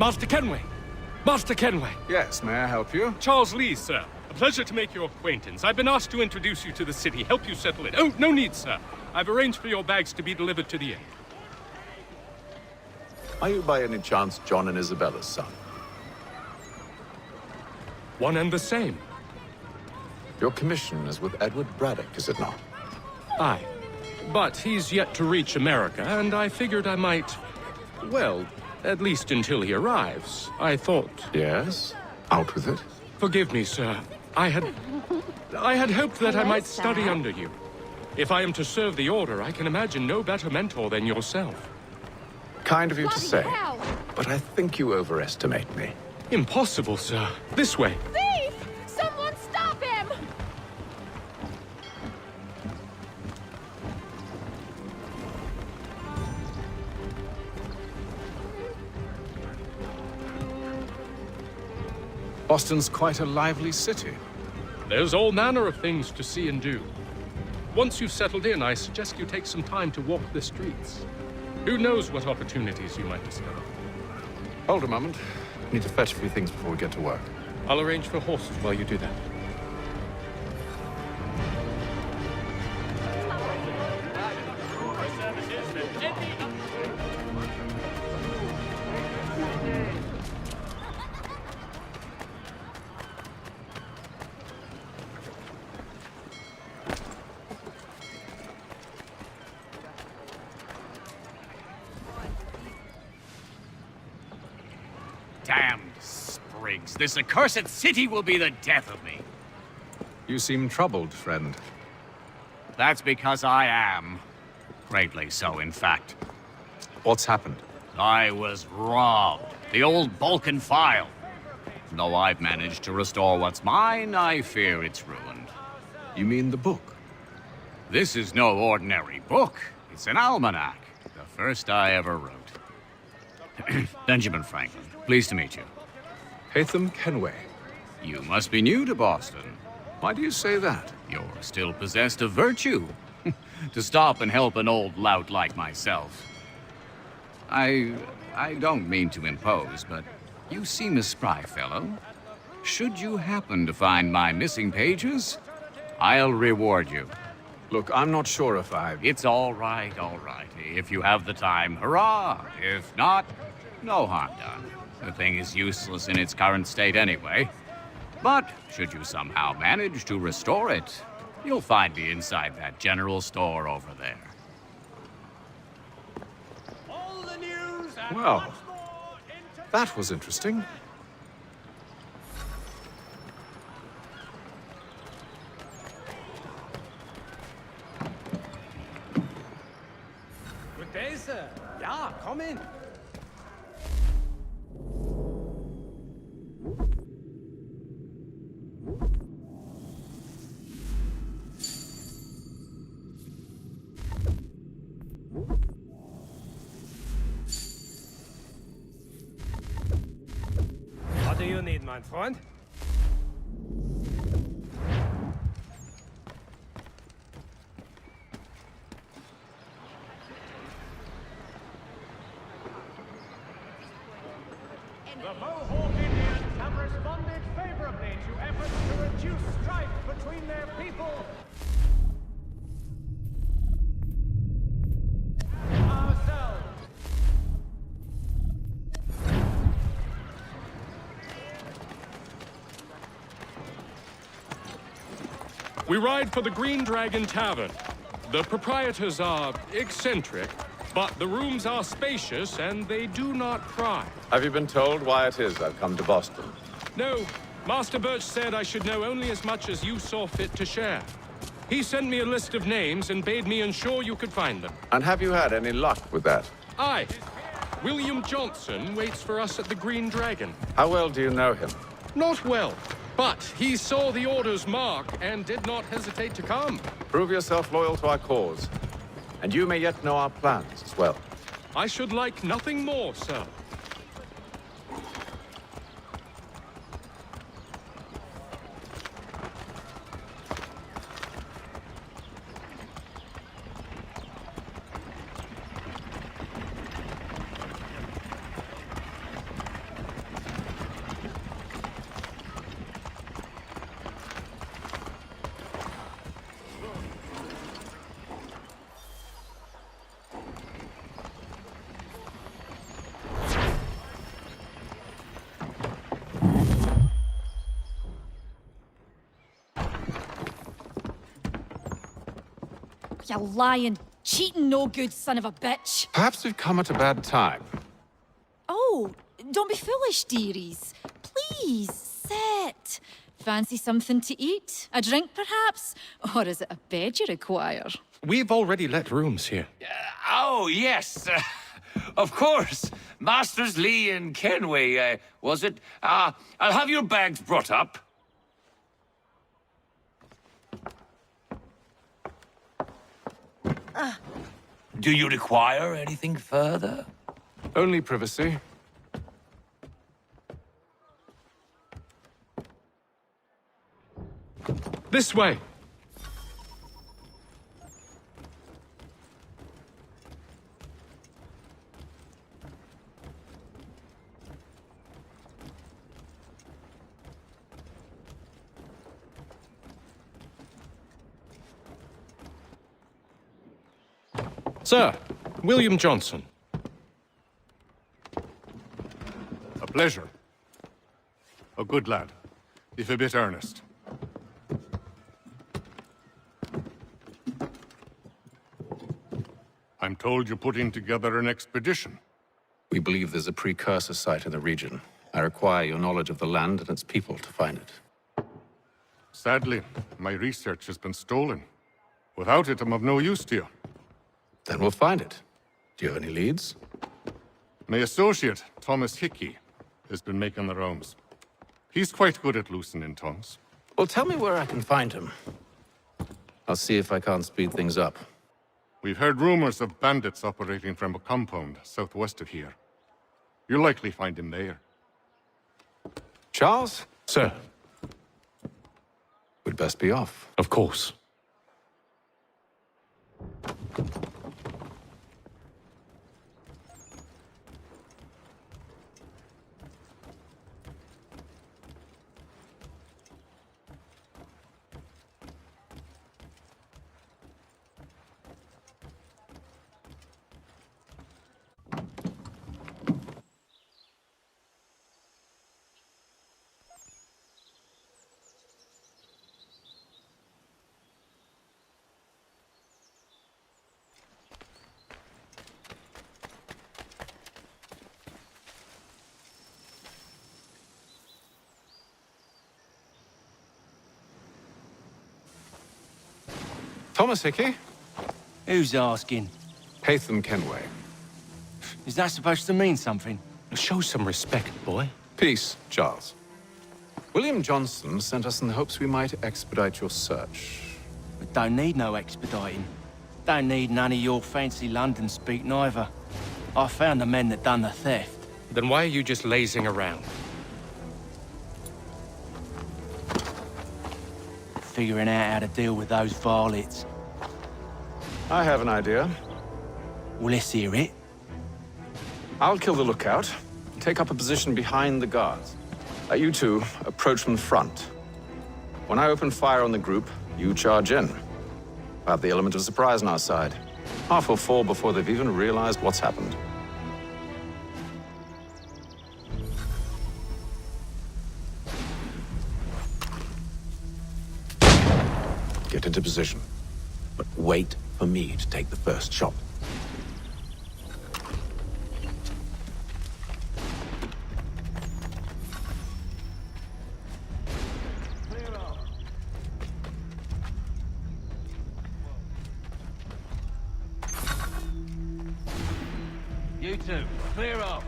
Master Kenway! Master Kenway! Yes, may I help you? Charles Lee, sir. A pleasure to make your acquaintance. I've been asked to introduce you to the city, help you settle it. Oh, no need, sir. I've arranged for your bags to be delivered to the inn. Are you by any chance John and Isabella's son? One and the same. Your commission is with Edward Braddock, is it not? Aye. But he's yet to reach America, and I figured I might... Well, at least until he arrives. I thought... Yes? Out with it. Forgive me, sir. I had hoped that I might study under you. If I am to serve the Order, I can imagine no better mentor than yourself. Kind of you to say, but I think you overestimate me. Impossible, sir. This way. Thief! Someone stop him! Boston's quite a lively city. There's all manner of things to see and do. Once you've settled in, I suggest you take some time to walk the streets. Who knows what opportunities you might discover. Hold a moment. I need to fetch a few things before we get to work. I'll arrange for horses while you do that. Damned sprigs. This accursed city will be the death of me. You seem troubled, friend. That's because I am. Greatly so, in fact. What's happened? I was robbed. The old Balkan file. Though I've managed to restore what's mine, I fear it's ruined. You mean the book? This is no ordinary book. It's an almanac. The first I ever wrote. Benjamin Franklin, pleased to meet you. Hatham Kenway. You must be new to Boston. Why do you say that? You're still possessed of virtue. To stop and help an old lout like myself. I don't mean to impose, but you seem a spry fellow. Should you happen to find my missing pages, I'll reward you. Look, I'm not sure if It's all right, all right. If you have the time, hurrah! If not, no harm done. The thing is useless in its current state anyway. But should you somehow manage to restore it, you'll find me inside that general store over there. All the news and Well, much more into that was interesting. Good day, sir. Yeah, come in. What do you need, my friend? The Mohawk Indians have responded favorably to efforts to reduce strife between their people and ourselves. We ride for the Green Dragon Tavern. The proprietors are eccentric, but the rooms are spacious and they do not pry. Have you been told why it is I've come to Boston? No, Master Birch said I should know only as much as you saw fit to share. He sent me a list of names and bade me ensure you could find them. And have you had any luck with that? Aye. William Johnson waits for us at the Green Dragon. How well do you know him? Not well, but he saw the Order's mark and did not hesitate to come. Prove yourself loyal to our cause. And you may yet know our plans as well. I should like nothing more, sir. You lying, cheating, no good son of a bitch. Perhaps we've come at a bad time. Oh, don't be foolish, dearies. Please, sit. Fancy something to eat? A drink, perhaps? Or is it a bed you require? We've already let rooms here. Oh, yes. Of course. Masters Lee and Kenway, was it? I'll have your bags brought up. Do you require anything further? Only privacy. This way. Sir, William Johnson. A pleasure. A good lad, if a bit earnest. I'm told you're putting together an expedition. We believe there's a precursor site in the region. I require your knowledge of the land and its people to find it. Sadly, my research has been stolen. Without it, I'm of no use to you. Then we'll find it. Do you have any leads? My associate, Thomas Hickey, has been making the rounds. He's quite good at loosening tongues. Well, tell me where I can find him. I'll see if I can't speed things up. We've heard rumors of bandits operating from a compound southwest of here. You'll likely find him there. Charles? Sir, We'd best be off. of course. Thomas Hickey? Who's asking? Haytham Kenway. Is that supposed to mean something? Show some respect, boy. Peace, Charles. William Johnson sent us in the hopes we might expedite your search. We don't need no expediting. Don't need none of your fancy London speak neither. I found the men that done the theft. Then why are you just lazing around? Figuring out how to deal with those varlets. I have an idea. Well, let's hear it. I'll kill the lookout, take up a position behind the guards. You two approach from the front. When I open fire on the group, you charge in. I have the element of surprise on our side. Half will fall before they've even realized what's happened. Get into position, but wait for me to take the first shot. You two, clear off.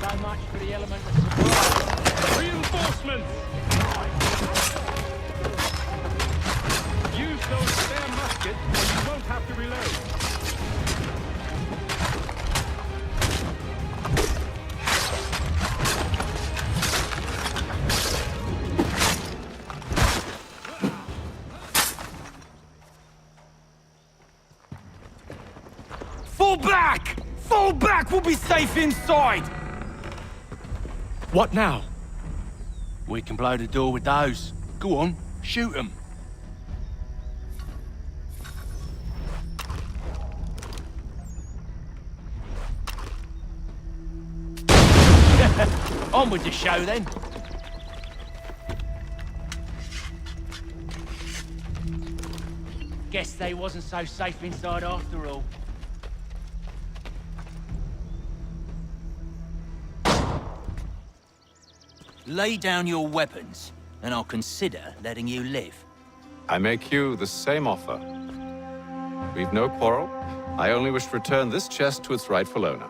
So much for the element of surprise. Reinforcements! Use those spare muskets and you won't have to reload. Fall back! Fall back! We'll be safe inside! What now? We can blow the door with those. Go on, shoot them. On with the show, then. Guess they wasn't so safe inside after all. Lay down your weapons, and I'll consider letting you live. I make you the same offer. We've no quarrel. I only wish to return this chest to its rightful owner.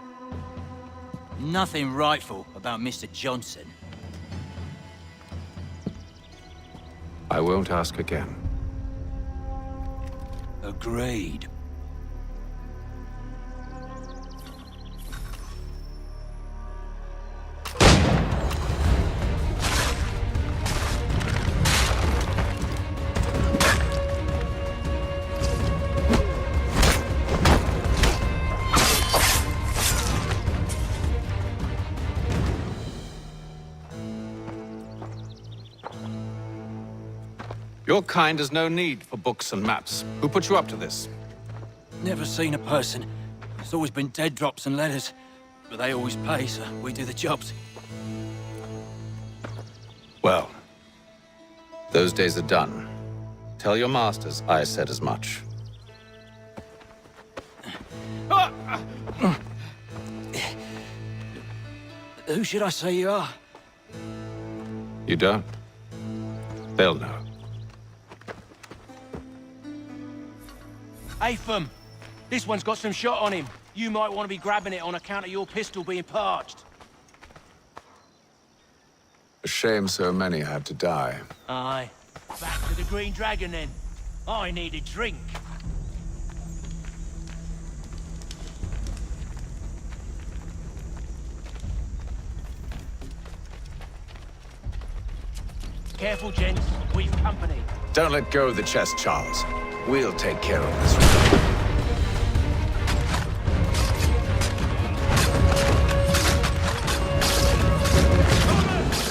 Nothing rightful about Mr. Johnson. I won't ask again. Agreed. Your kind has no need for books and maps. Who put you up to this? Never seen a person. It's always been dead drops and letters. But they always pay, so we do the jobs. Well, those days are done. Tell your masters I said as much. Who should I say you are? You don't? They'll know. Atham, this one's got some shot on him. You might want to be grabbing it on account of your pistol being parched. A shame so many had to die. Aye. Back to the Green Dragon, then. I need a drink. Careful, gents. We've company. Don't let go of the chest, Charles. We'll take care of this.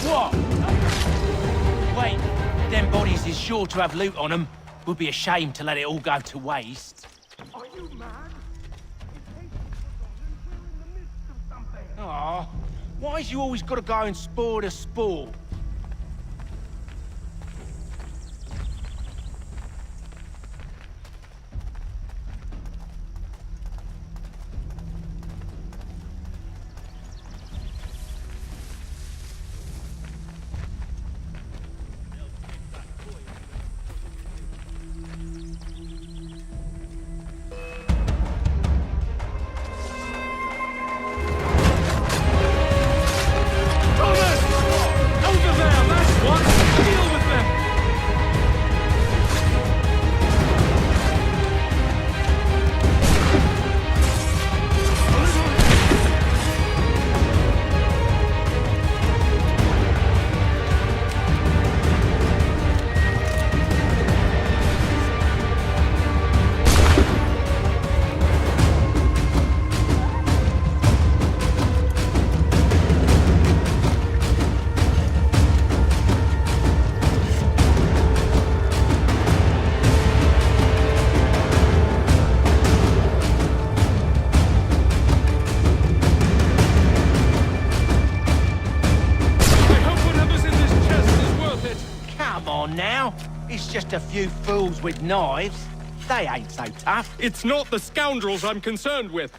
What? Wait, them bodies is sure to have loot on them. Would be a shame to let it all go to waste. Are you mad? In case we're in the midst of something. Aw, why's you always gotta go and spoil the sport? It's just a few fools with knives. They ain't so tough. It's not the scoundrels I'm concerned with.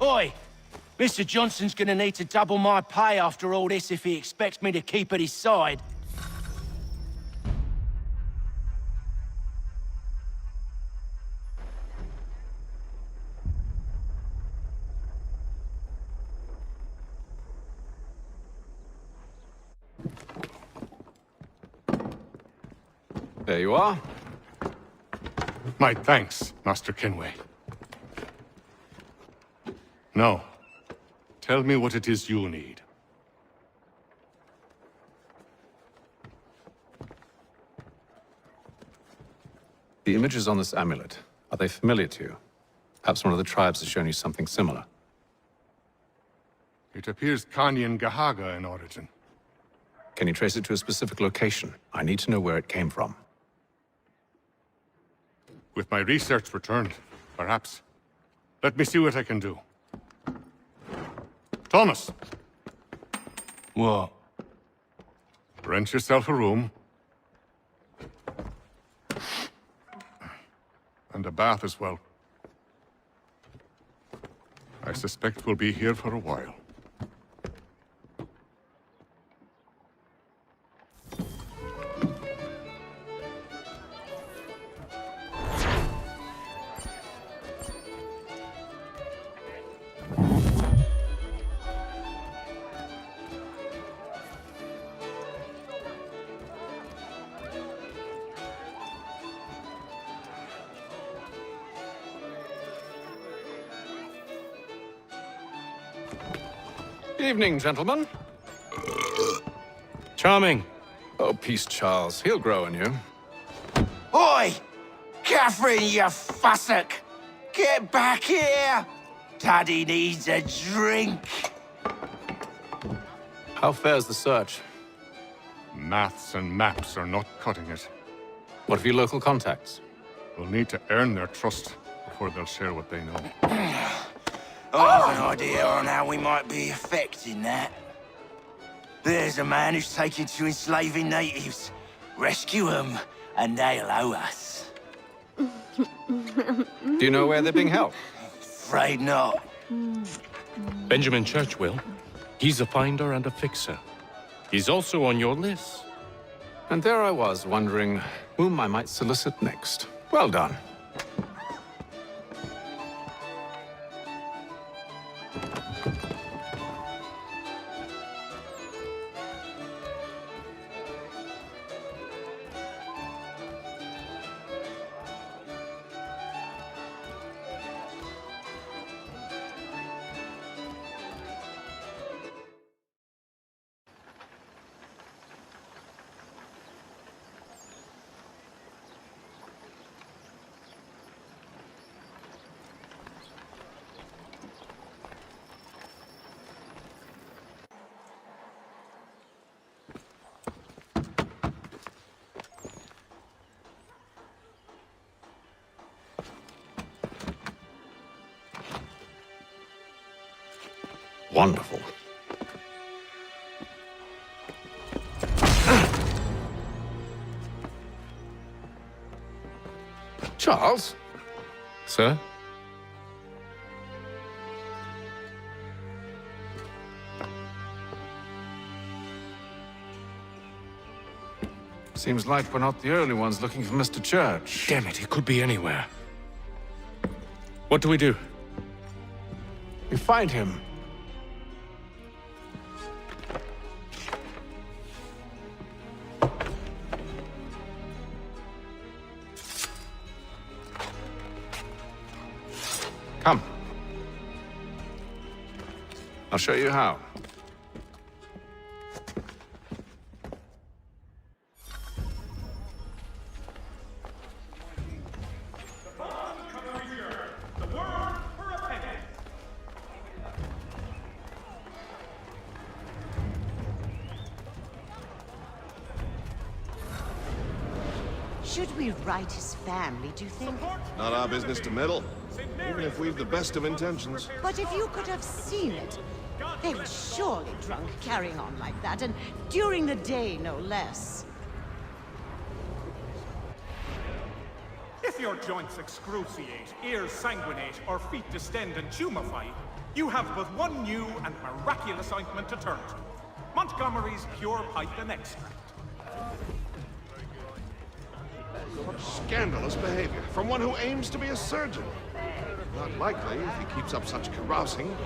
Oi! Mr. Johnson's gonna need to double my pay after all this if he expects me to keep at his side. There you are. My thanks, Master Kenway. Now, tell me what it is you need. The images on this amulet, are they familiar to you? Perhaps one of the tribes has shown you something similar. It appears Kanyan Gahaga in origin. Can you trace it to a specific location? I need to know where it came from. With my research returned, perhaps. Let me see what I can do. Thomas! What? Rent yourself a room. And a bath as well. I suspect we'll be here for a while. Evening, gentlemen. Charming. Oh, peace, Charles. He'll grow on you. Oi! Catherine, you fussock! Get back here! Daddy needs a drink. How fares the search? Maths and maps are not cutting it. What of your local contacts? We'll need to earn their trust before they'll share what they know. I have an idea on how we might be affecting that. There's a man who's taken to enslaving natives. Rescue them, and they'll owe us. Do you know where they're being held? Afraid not. Benjamin Church will. He's a finder and a fixer. He's also on your list. And there I was, wondering whom I might solicit next. Well done. Wonderful. Charles? Sir? Seems like we're not the only ones looking for Mr. Church. Damn it, he could be anywhere. What do we do? You find him. Come. I'll show you how. Should we write his family, do you think? Not our business to meddle, even if we've the best of intentions. But if you could have seen it, they were surely drunk carrying on like that, and during the day, no less. If If your joints excruciate, ears sanguinate, or feet distend and tumefy, you have but one new and miraculous ointment to turn to. Montgomery's Pure Python Extract. Scandalous behavior from one who aims to be a surgeon. Not likely if he keeps up such carousing.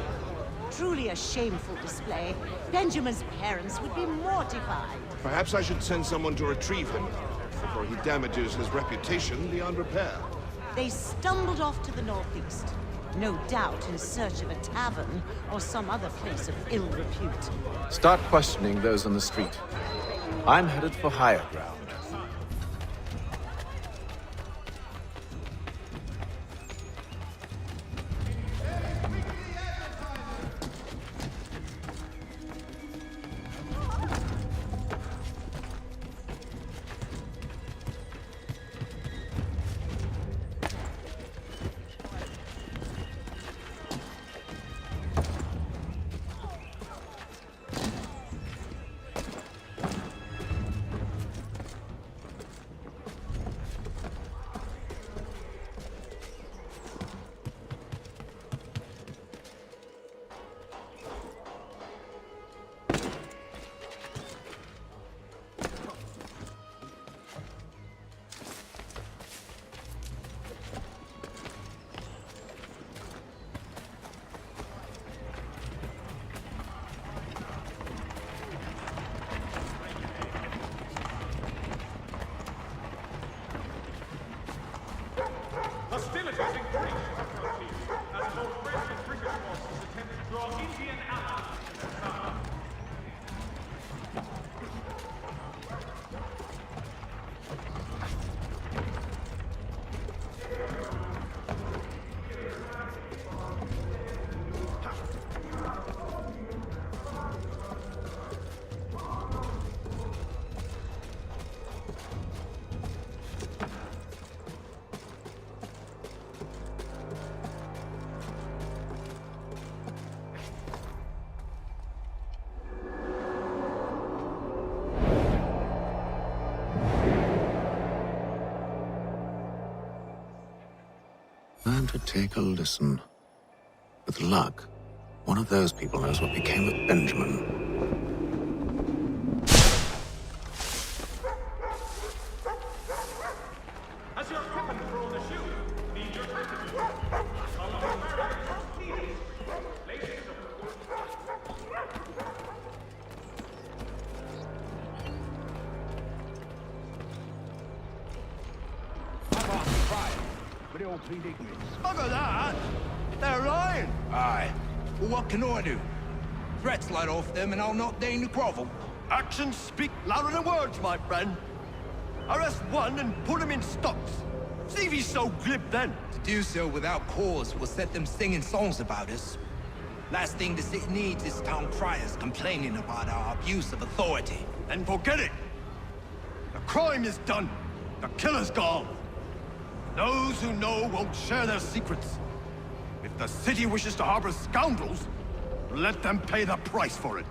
Truly a shameful display. Benjamin's parents would be mortified. Perhaps I should send someone to retrieve him before he damages his reputation beyond repair. They stumbled off to the northeast. No doubt in search of a tavern or some other place of ill repute. Start questioning those on the street. I'm headed for higher ground. Hostilities increased as both French and British forces attempted to draw Indian allies to their side. Learn to take a listen. With luck, one of those people knows what became of Benjamin. As your weapon thrown the shoe, need your tentacles. Bugger that! They're lying! Aye. Well, what can I do? Threats light off them and I'll not deign to grovel. Actions speak louder than words, my friend. Arrest one and put him in stocks. See if he's so glib then. To do so without cause will set them singing songs about us. Last thing the city needs is town criers complaining about our abuse of authority. Then forget it. The crime is done. The killer's gone. Those who know won't share their secrets. If the city wishes to harbor scoundrels, let them pay the price for it.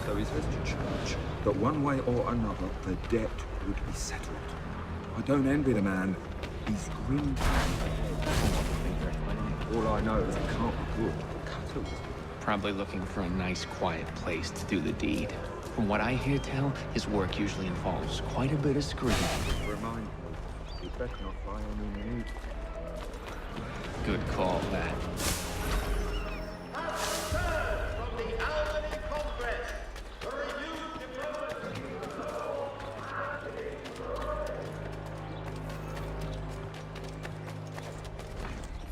There is left to charge, but one way or another, the debt would be settled. I don't envy the man. He's green. All I know is it can't be good. Cut. Probably looking for a nice, quiet place to do the deed. From what I hear tell, his work usually involves quite a bit of screaming. Remind me, you better not fly on your need. Good call, that.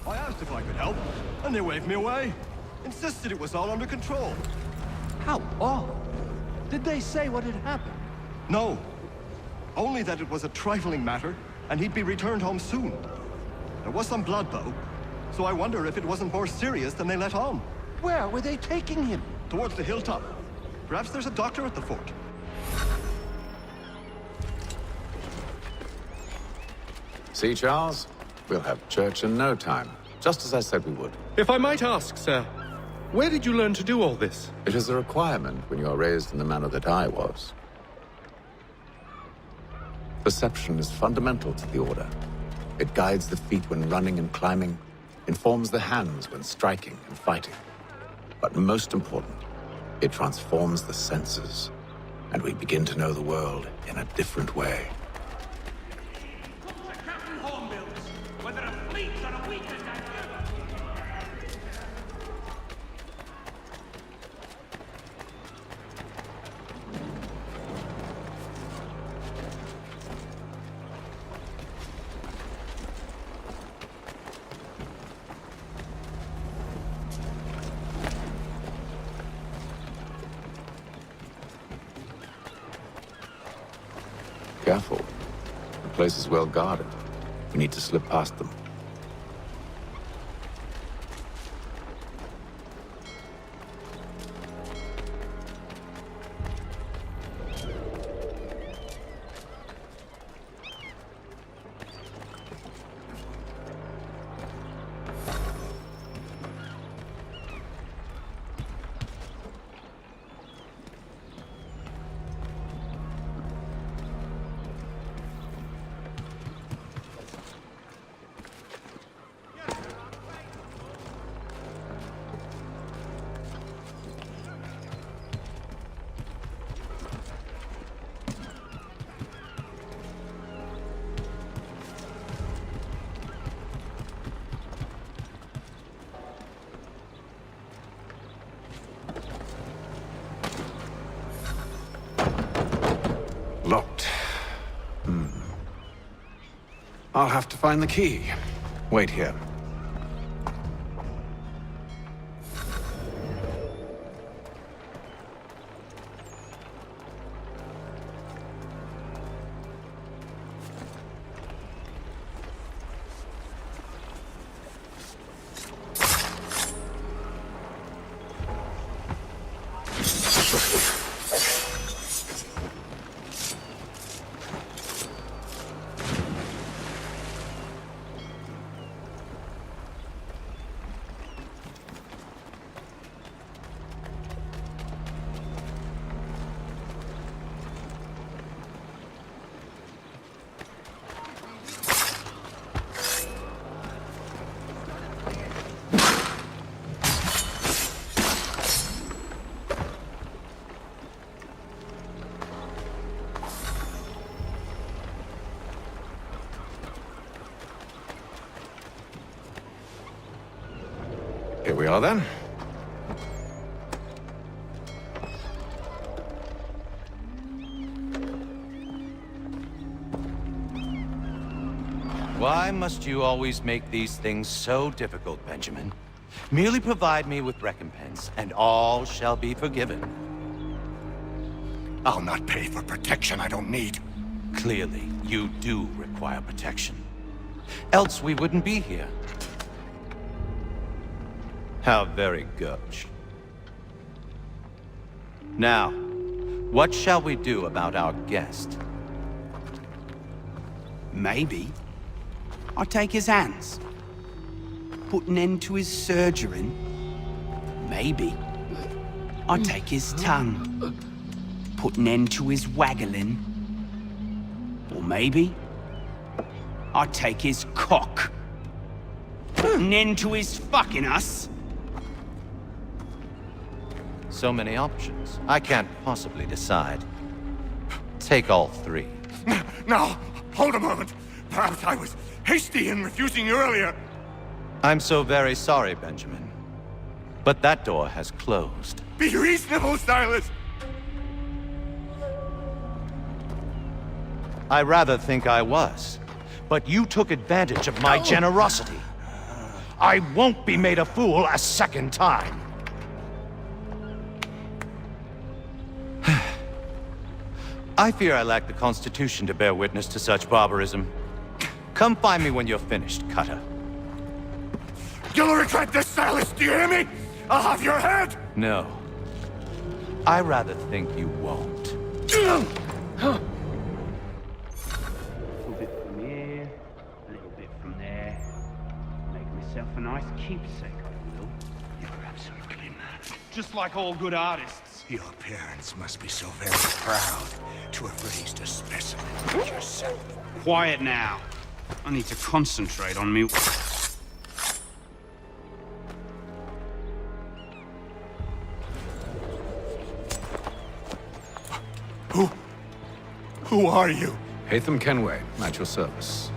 I asked if I could help, and they waved me away. Insisted it was all under control. How odd. Did they say what had happened? No. Only that it was a trifling matter, and he'd be returned home soon. There was some blood, though. So I wonder if it wasn't more serious than they let on. Where were they taking him? Towards the hilltop. Perhaps there's a doctor at the fort. See, Charles? We'll have church in no time, just as I said we would. If I might ask, sir, where did you learn to do all this? It is a requirement when you are raised in the manner that I was. Perception is fundamental to the Order. It guides the feet when running and climbing, informs the hands when striking and fighting. But most important, it transforms the senses, and we begin to know the world in a different way. Careful. The place is well guarded. We need to slip past them. Locked. I'll have to find the key. Wait here. Here we are, then. Why must you always make these things so difficult, Benjamin? Merely provide me with recompense, and all shall be forgiven. I'll not pay for protection I don't need. Clearly, you do require protection. Else we wouldn't be here. How very gauche. Now, what shall we do about our guest? Maybe I'll take his hands. Put an end to his surgering. Maybe I'll take his tongue. Put an end to his waggling. Or maybe I'll take his cock. Put an end to his fucking us. So many options. I can't possibly decide. Take all three. Now, hold a moment. Perhaps I was hasty in refusing you earlier. I'm so very sorry, Benjamin. But that door has closed. Be reasonable, Silas! I rather think I was. But you took advantage of my generosity. I won't be made a fool a second time. I fear I lack the constitution to bear witness to such barbarism. Come find me when you're finished, Cutter. You'll regret this, Silas, do you hear me? I'll have your head! No. I rather think you won't. A little bit from here, a little bit from there. Make myself a nice keepsake, I will. You're absolutely mad. Just like all good artists. Your parents must be so very proud to have raised a specimen like yourself. Quiet now. I need to concentrate on me. Who are you? Hatham Kenway, at your service.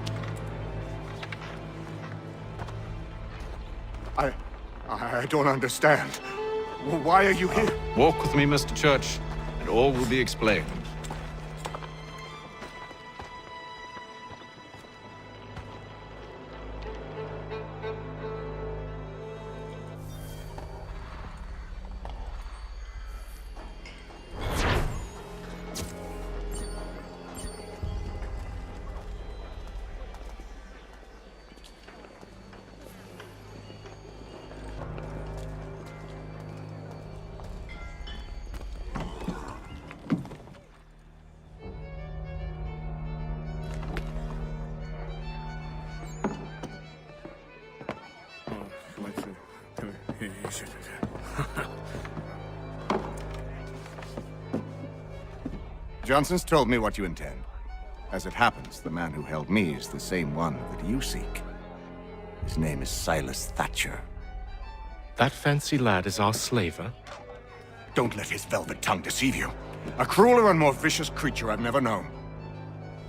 I don't understand. Why are you here? Walk with me, Mr. Church, and all will be explained. Johnson's told me what you intend. As it happens, the man who held me is the same one that you seek. His name is Silas Thatcher. That fancy lad is our slaver? Don't let his velvet tongue deceive you. A crueler and more vicious creature I've never known.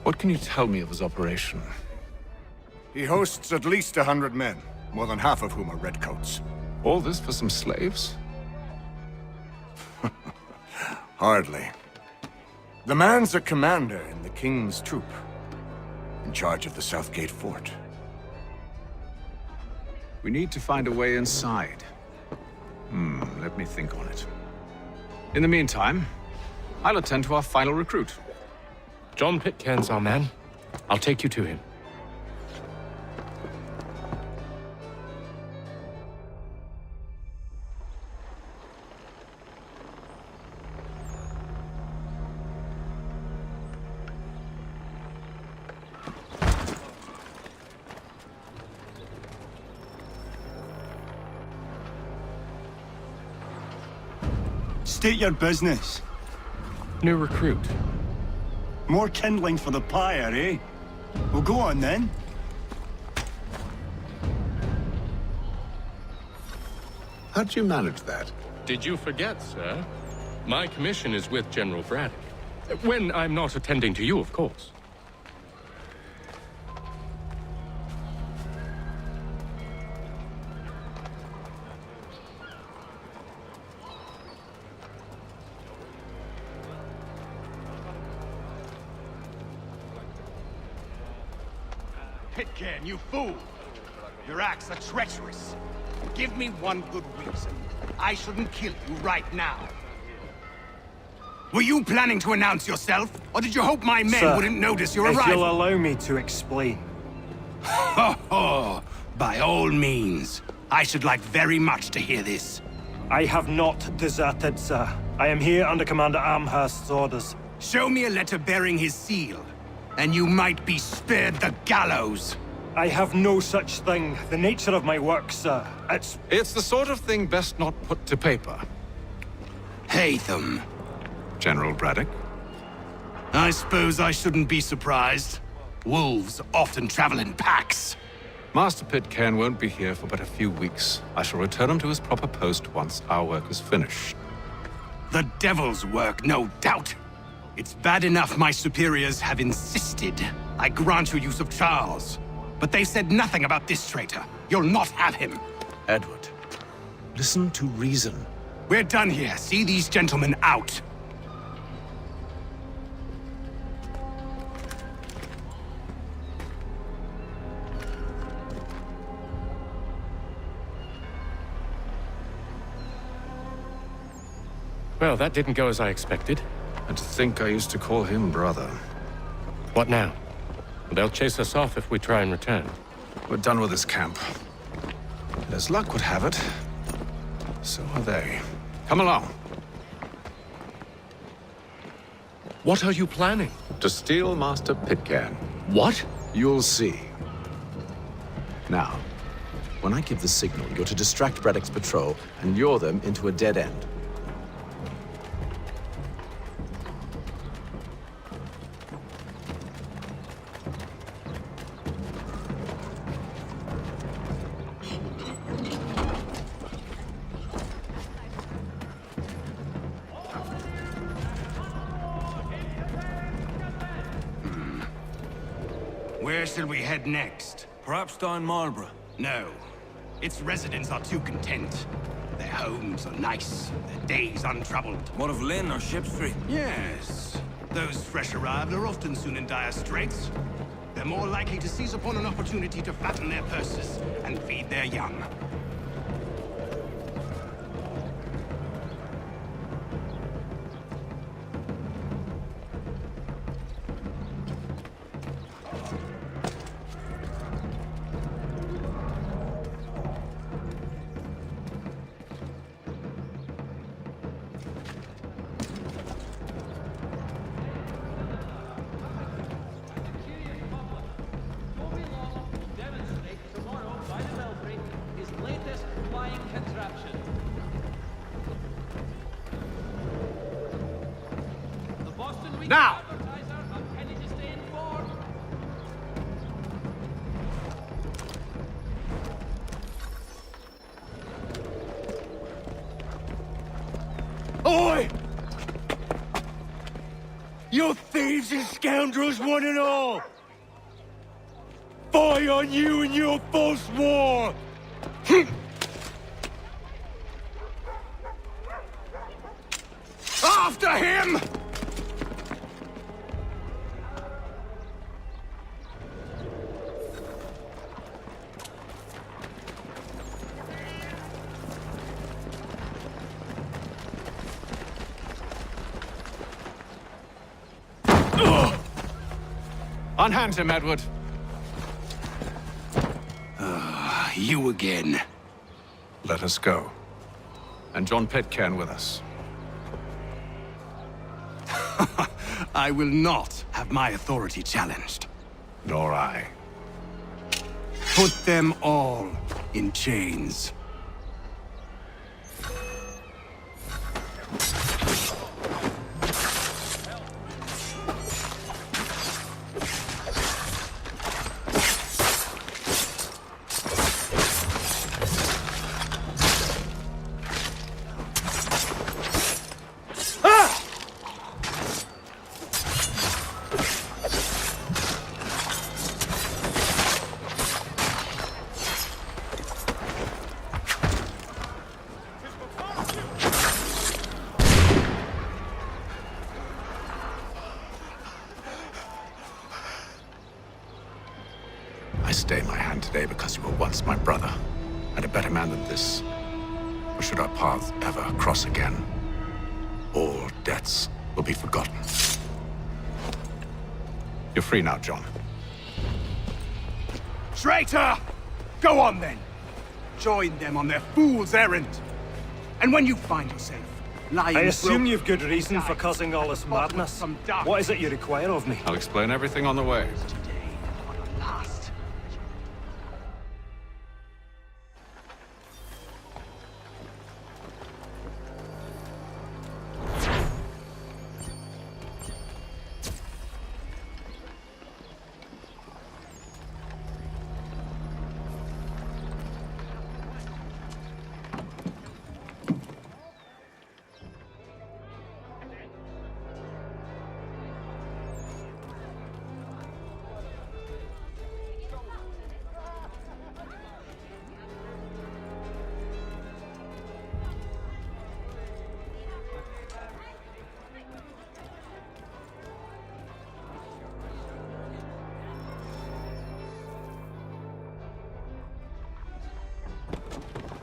What can you tell me of his operation? He hosts at least 100 men, more than half of whom are redcoats. All this for some slaves? Hardly. The man's a commander in the King's troop, in charge of the Southgate Fort. We need to find a way inside. Let me think on it. In the meantime, I'll attend to our final recruit. John Pitcairn's our man. I'll take you to him. State your business. New recruit. More kindling for the pyre, eh? Well, go on then. How'd you manage that? Did you forget, sir? My commission is with General Braddock. When I'm not attending to you, of course. Pitcairn, you fool! Your acts are treacherous. Give me one good reason. I shouldn't kill you right now. Were you planning to announce yourself? Or did you hope my men wouldn't notice your arrival? If you'll allow me to explain. Ho ho! By all means. I should like very much to hear this. I have not deserted, sir. I am here under Commander Amherst's orders. Show me a letter bearing his seal, and you might be spared the gallows. I have no such thing. The nature of my work, sir, It's the sort of thing best not put to paper. Hatham. General Braddock? I suppose I shouldn't be surprised. Wolves often travel in packs. Master Pitcairn won't be here for but a few weeks. I shall return him to his proper post once our work is finished. The devil's work, no doubt. It's bad enough my superiors have insisted I grant you use of Charles. But they said nothing about this traitor. You'll not have him. Edward, listen to reason. We're done here. See these gentlemen out. Well, that didn't go as I expected. And to think I used to call him brother. What now? They'll chase us off if we try and return. We're done with this camp. As luck would have it, so are they. Come along. What are you planning? To steal Master Pitcairn. What? You'll see. Now, when I give the signal, you're to distract Braddock's patrol and lure them into a dead end. Where shall we head next? Perhaps down Marlborough. No. Its residents are too content. Their homes are nice, their days untroubled. What of Lynn or Ship Street? Yes. Those fresh arrived are often soon in dire straits. They're more likely to seize upon an opportunity to fatten their purses and feed their young. Now! Oi! You thieves and scoundrels, one and all! Fie on you and your false war! After him! Unhand him, Edward. You again. Let us go. And John Pitcairn with us. I will not have my authority challenged. Nor I. Put them all in chains. I stay my hand today because you were once my brother, and a better man than this. Or should our paths ever cross again, all debts will be forgotten. You're free now, John. Traitor! Go on then! Join them on their fool's errand! And when you find yourself lying... I assume you've good reason for causing all this madness. What is it you require of me? I'll explain everything on the way.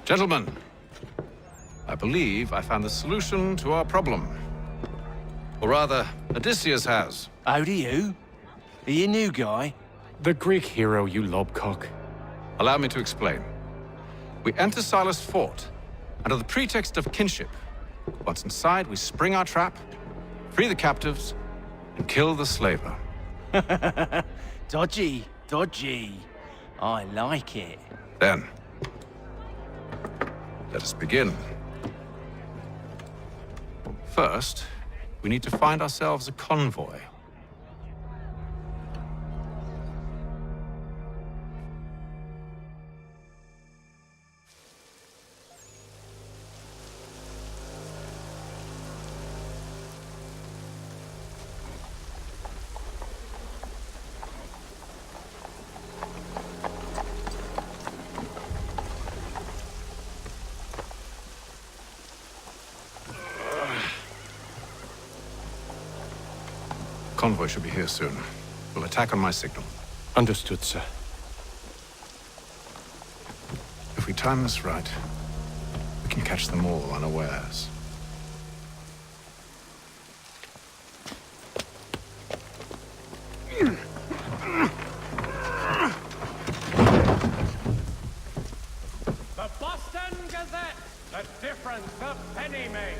Gentlemen, I believe I found the solution to our problem. Or rather, Odysseus has. How do you? Are you a new guy? The Greek hero, you lobcock. Allow me to explain. We enter Silas' fort, under the pretext of kinship. Once inside, we spring our trap, free the captives, and kill the slaver. Dodgy, dodgy. I like it. Then, let us begin. First, we need to find ourselves a convoy. Convoy should be here soon. We'll attack on my signal. Understood, sir. If we time this right, we can catch them all unawares. The Boston Gazette! The difference a penny makes!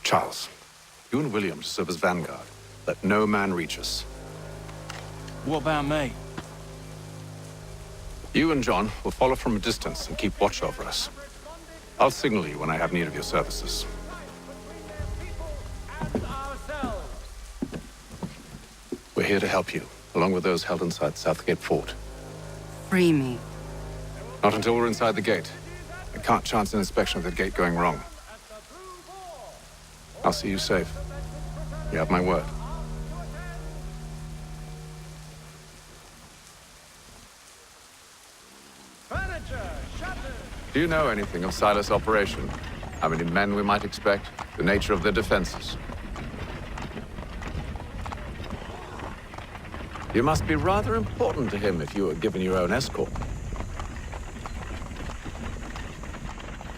Charles, you and William serve as vanguard. Let no man reach us. What about me? You and John will follow from a distance and keep watch over us. I'll signal you when I have need of your services. We're here to help you, along with those held inside Southgate Fort. Free me. Not until we're inside the gate. I can't chance an inspection of the gate going wrong. I'll see you safe. You have my word. Do you know anything of Silas' operation? How many men we might expect? The nature of their defenses? You must be rather important to him if you were given your own escort.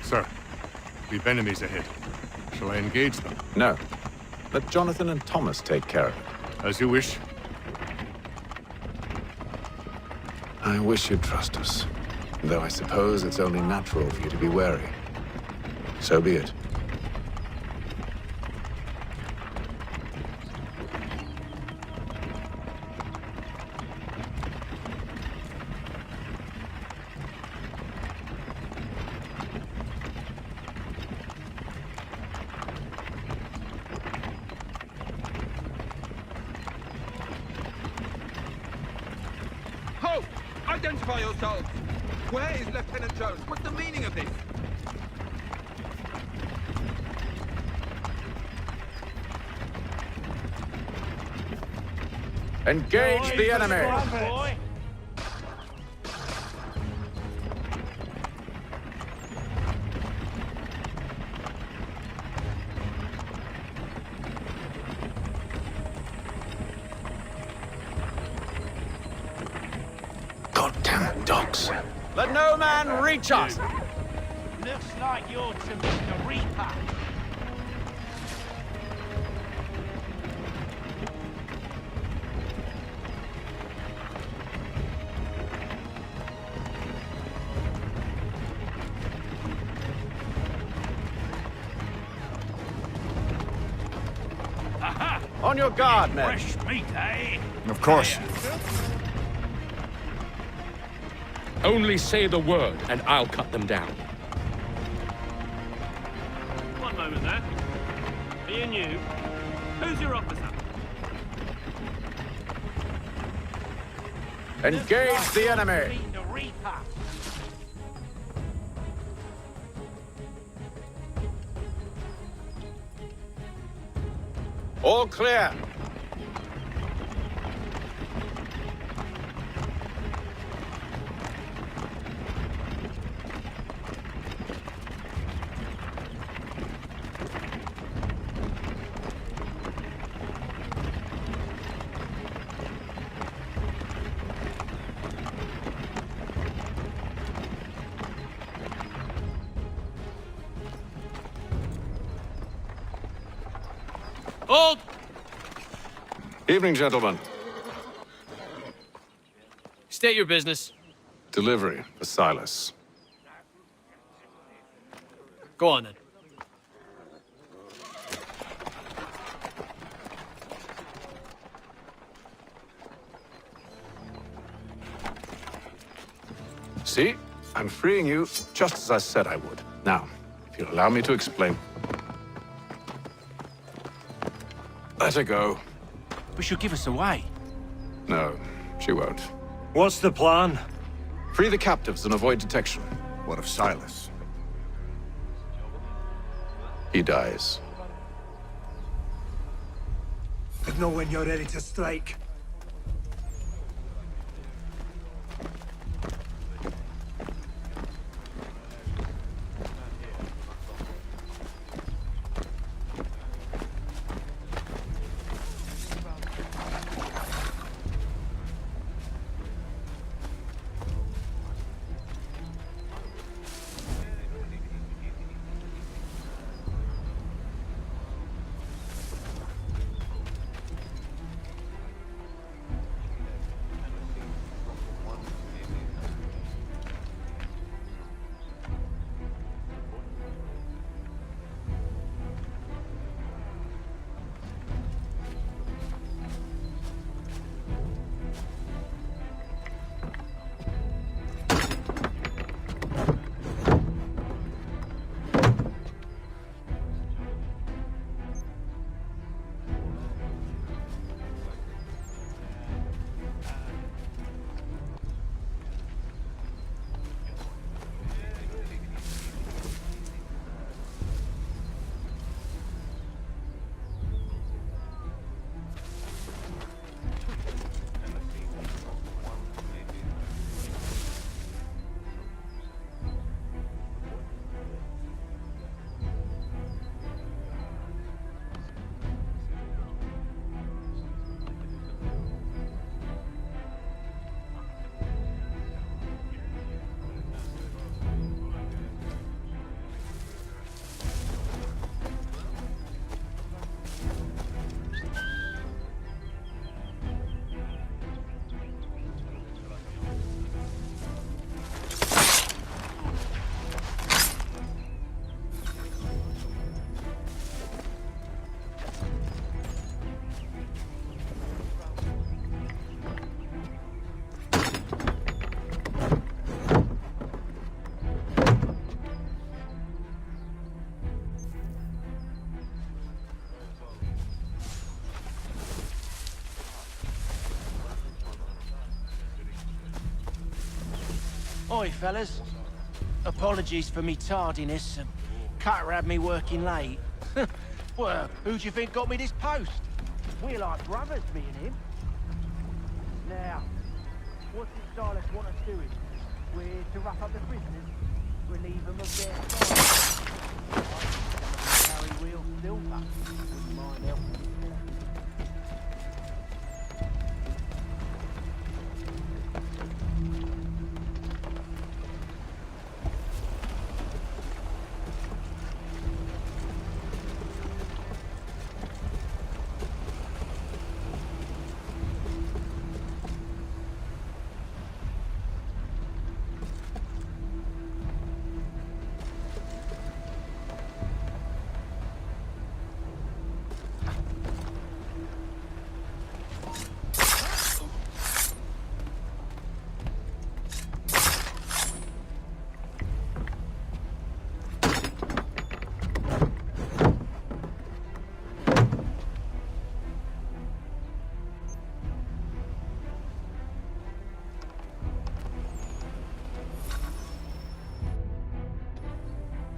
Sir, we've enemies ahead. Shall I engage them? No. Let Jonathan and Thomas take care of it. As you wish. I wish you'd trust us. Though I suppose it's only natural for you to be wary. So be it. Halt! Identify yourselves! Where is Lieutenant Jones? What's the meaning of this? Engage the enemy! Goddamn dogs. Let no man reach us! Looks like you're to meet the Reaper. Aha! On your guard, men. Fresh meat, eh? Of course. Only say the word, and I'll cut them down. One moment there. Are you new? Who's your officer? Engage the enemy! All clear. Hold! Evening, gentlemen. State your business. Delivery for Silas. Go on, then. See? I'm freeing you just as I said I would. Now, if you'll allow me to explain. Let her go. But she'll give us away. No, she won't. What's the plan? Free the captives and avoid detection. What of Silas? He dies. Know when you're ready to strike. Oi, fellas. Apologies for me tardiness. Cutter had me working late. Well, who do you think got me this post? We're like brothers, me and him. Now, what does Silas want us doing? We're to wrap up the prisoners, relieve them of their fire. Carry wheel silver. Wouldn't mind helping.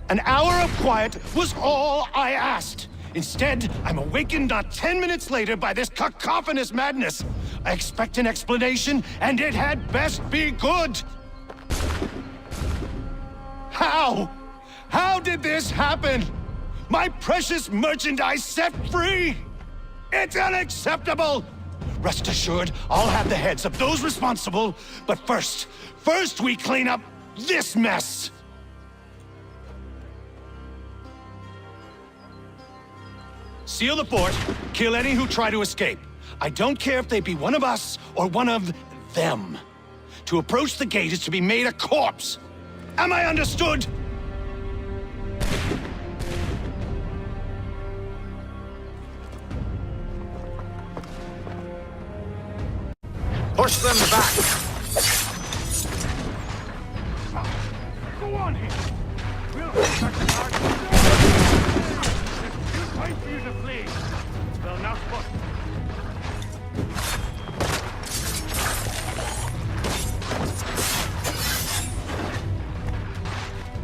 An hour of quiet was all I asked. Instead, I'm awakened not 10 minutes later by this cacophonous madness. I expect an explanation, and it had best be good. How? How did this happen? My precious merchandise set free? It's unacceptable! Rest assured, I'll have the heads of those responsible, but first we clean up this mess! Seal the fort, kill any who try to escape. I don't care if they be one of us or one of them. To approach the gate is to be made a corpse. Am I understood? Push them back! Go on here! We'll protect the guard. It's time for you to flee. Well, now what?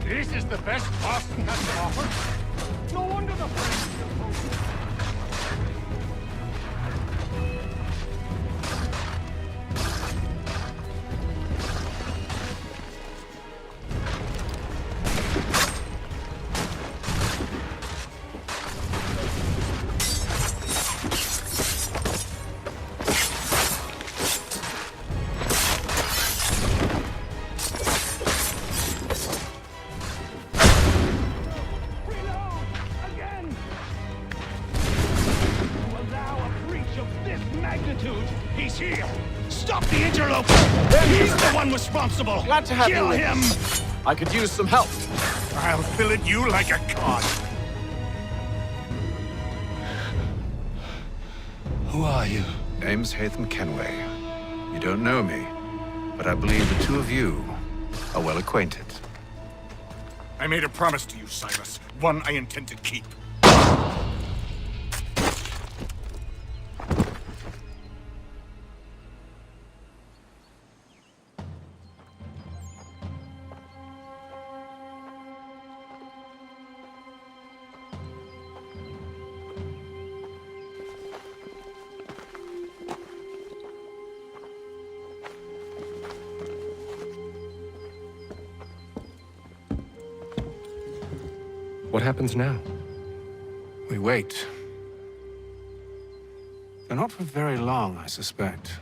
This is the best Boston has to offer. No wonder the French are opposed. He's here! Stop the interloper! He's the one responsible! Glad to have you Kill with him! us. I could use some help. I'll fill it you like a cod. Who are you? Name's Hatham Kenway. You don't know me, but I believe the two of you are well acquainted. I made a promise to you, Silas. One I intend to keep. What happens now? We wait. But not for very long, I suspect.